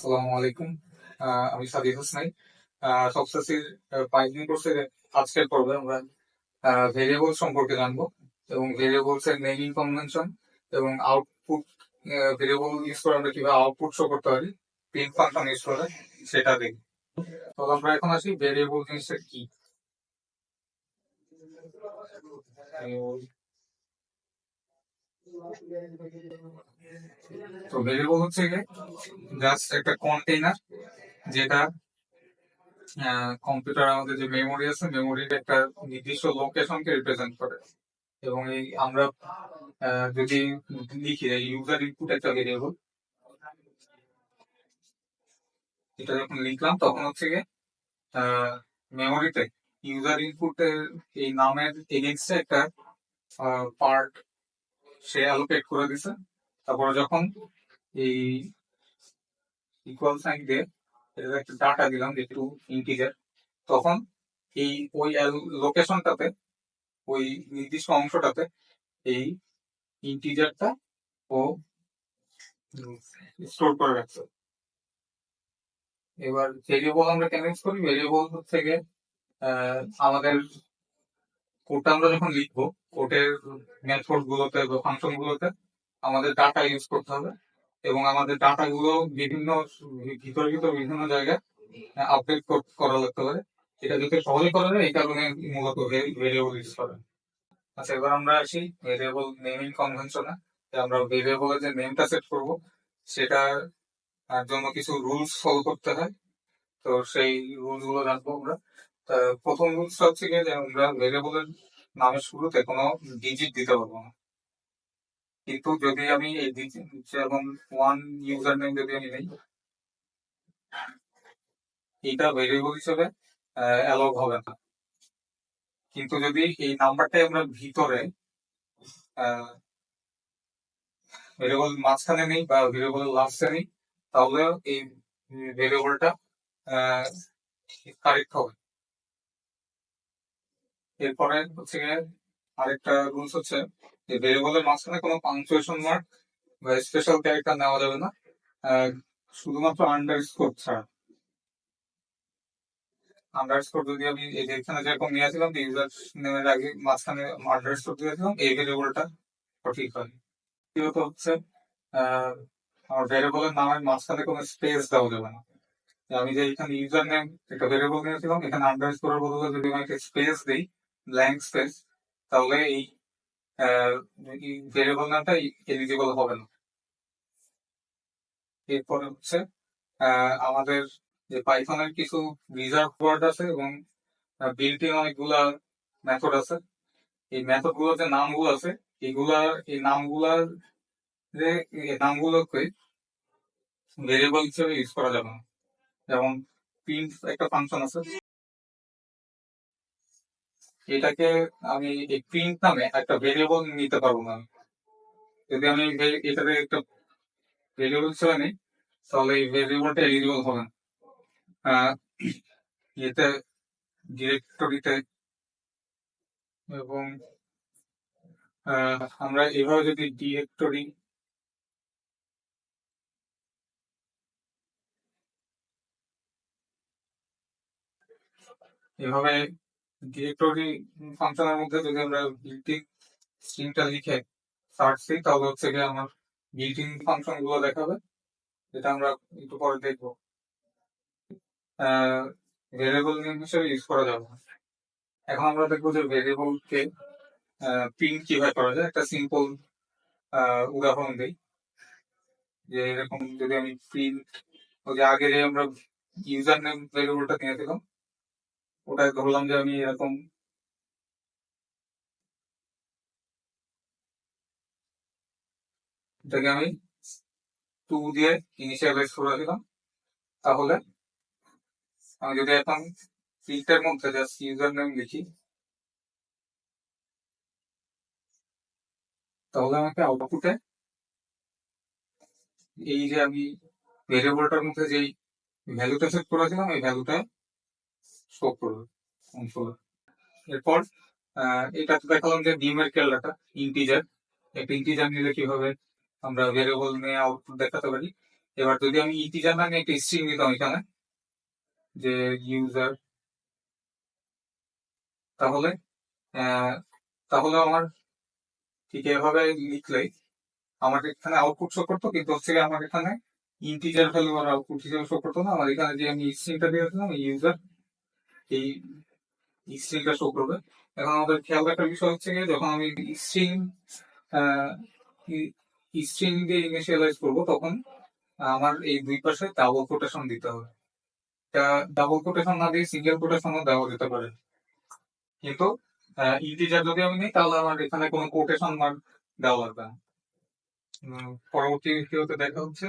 আসসালামু আলাইকুম। আমি সাদিক হোসনাই। সবশেষের পাইথন কোর্সের আজকের পর্বে আমরা ভেরিয়েবল সম্পর্কে জানবো এবং ভেরিয়েবলস এর নেমিং কনভেনশন এবং আউটপুট ভেরিয়েবল ইউজ করে আমরা কিভাবে আউটপুট শো করতে পারি প্রিন্ট ফাংশন ইউজ করে সেটা দেখি। তো আমরা এখন আসি ভেরিয়েবল জিনিসটা কি। তো ভেরিয়েবল হচ্ছে গিয়ে জাস্ট একটা কন্টেইনার যেটা কম্পিউটার আমাদের যে মেমোরি আছে মেমোরির একটা নির্দিষ্ট লোকেশনকে রিপ্রেজেন্ট করে এবং এই আমরা যদি লিখি ইউজার ইনপুট একটা ভেরিয়েবল, এটা যখন লিখলাম তখন হচ্ছে গিয়ে মেমোরিতে ইউজার ইনপুটের এই নামের এগেইনস্টে একটা পার্ট সে অ্যালোকেট করে দিছে। তারপরে যখন এই ইকুয়াল সাইন দিয়ে এটা একটা ডাটা দিলাম যে টু ইন্টিজার, তখন এই ওই লোকেশনটাতে ওই নির্দিষ্ট অংশটাতে এই ইন্টিজারটা ও স্টোর করে রাখছে। এবার ভেরিয়েবল আমরা কেন ইউজ করি? ভেরিয়েবল হচ্ছে গিয়ে আমাদের কোডটা আমরা যখন লিখবো কোডের মেথড গুলোতে বা ফাংশন গুলোতে আমাদের ডাটা ইউজ করতে হবে এবং আমাদের ডাটা গুলো বিভিন্ন ভিতরে ভিতরে বিভিন্ন জায়গায় আপডেট করা লাগতে পারে। এটা যাতে সহজে করা যায় এই কারণে মূলত ভেরিয়েবল ইউজ করে। আচ্ছা, এবার আমরা আসি ভেরিয়েবল নেমিং কনভেনশনে। আমরা ভেরিয়েবলের যে নেমটা সেট করব সেটার জন্য কিছু রুলস ফলো করতে হয়। তো সেই রুলস গুলো জানবো আমরা। প্রথম রুলসটা হচ্ছে গিয়ে যে আমরা ভেরিয়েবলের নামের শুরুতে কোনো ডিজিট দিতে পারবো না। কিন্তু যদি আমি এই ডিজিট যেমন ওয়ান ইউজার নেম যদি আমি নেই, এইটা ভেরিয়েবল হিসেবে অ্যালাউ হবে না। কিন্তু যদি এই নাম্বারটাই আমরা ভিতরে ভেরিয়েবল মাঝখানে নেই বা ভেরিয়েবলের লাস্টে নেই, তাহলে এই ভেরিয়েবলটা কারেক্ট হবে। এরপরে হচ্ছে গিয়ে আরেকটা রুলস হচ্ছে যে ভেরিয়েবলের মাঝখানে কোনো পাংচুয়েশন মার্ক বা স্পেশাল ক্যারেক্টার নেওয়া যাবে না, শুধুমাত্র আন্ডারস্কোর ছাড়া। আন্ডারস্কোর যদি আমি এই যে এখানে যেরকম নিয়েছিলাম যে ইউজার নেমের আগে মাঝখানে আন্ডারস্কোর দিয়েছিলাম, এই ভেরিয়েবলটা সঠিক হয়। দ্বিতীয়ত হচ্ছে আমার ভেরিয়েবলের নামের মাঝখানে কোনো স্পেস দেওয়া যাবে না। আমি যে এখানে ইউজার নেম একটা ভেরিয়েবল নিয়েছিলাম, এখানে আন্ডারস্কোরের বদলে যদি আমি একটা স্পেস দিই, ব্ল্যাঙ্ক স্পেস, তাহলে এই ভেরিয়েবল নামটা এলিজিবল হবে না। এরপরে হচ্ছে আমাদের যে পাইথনের কিছু রিজার্ভ ওয়ার্ড আছে এবং বিল্ট ইন অনেকগুলা মেথড আছে। এই মেথড গুলোর যে নামগুলো আছে এই নামগুলার যে এই নামগুলোকে ভেরিয়েবল হিসেবে ইউজ করা যাবে না। যেমন প্রিন্ট একটা ফাংশন আছে, এটাকে আমি এই প্রিন্ট নামে একটা ভেরিয়েবল নিতে পারবো না। যদি আমি এটাকে একটা ভেরিয়েবল হিসেবে নিই তাহলে এই ভেরিয়েবলটা এলিজিবল হবে না। এতে ডিরেক্টরিতে এবং আমরা এভাবে যদি ডিরেক্টরি এভাবে ডিরেক্টরি ফাংশনের মধ্যে যদি আমরা বিল্টিং স্ট্রিংটা লিখে সার্চ দিই তাহলে হচ্ছে গিয়ে আমার বিল্টিং ফাংশন গুলো দেখাবে, যেটা আমরা একটু পরে দেখবো। ভেরিয়েবল নেম হিসেবে ইউজ করা যাবে না। এখন আমরা দেখবো যে ভেরিয়েবলকে প্রিন্ট কিভাবে করা যায়। একটা সিম্পল উদাহরণ দিই যে এরকম যদি আমি প্রিন্ট ওই যে আগে যে আমরা ইউজার নেম ভেরিয়েবলটা নিয়েছিলাম ওটা ধরলাম যে আমি এরকম এটাকে আমি 2 দিয়ে ইনিশিয়ালাইজ করে দিলাম, তাহলে আমি যদি এখন প্রিন্টের মধ্যে জাস্ট ইউজার নেম লিখি তাহলে আমাকে আউটপুটে এই যে আমি ভেরিয়েবলটার মধ্যে যেই ভ্যালুটা সেট করেছিলাম এই ভ্যালুটা শো করবে অংশটা। এরপর এটা তো দেখালাম যে নিউমেরিক্যাল ডাটা ইন্টিজার, একটা ইন্টিজার নিলে কিভাবে আমরা ভেরিয়েবল নিয়ে আউটপুট দেখাতে পারি। এবার যদি আমি ইন্টিজার না নিয়ে একটা স্ট্রিং নিতাম এখানে, যে ইউজার, তাহলে আহ, তাহলে আমার ঠিক এভাবে লিখলেই আমার এখানে আউটপুট শো করতো, কিন্তু হচ্ছে গিয়ে আমার এখানে ইন্টিজার ভ্যালু আর আউটপুট হিসেবে শো করতো না। আমার এখানে যে আমি স্ট্রিংটা দিয়েছিলাম ইউজার, এই স্ট্রিংটা শো করবে। এখন আমাদের খেয়াল রাখার বিষয় হচ্ছে গিয়ে যখন আমি স্ট্রিং স্ট্রিং দিয়ে ইনিশিয়ালাইজ করবো, তখন আমার এই দুই পাশে ডাবল কোটেশন দিতে হবে। ডাবল কোটেশন না দিয়ে সিঙ্গেল কোটেশনও দেওয়া যেতে পারে, কিন্তু ইন্টিজার যদি আমি নিই তাহলে আমার এখানে কোনো কোটেশন মার্ক দেওয়া লাগবে না। পরবর্তী ভিডিওতে দেখা হচ্ছে।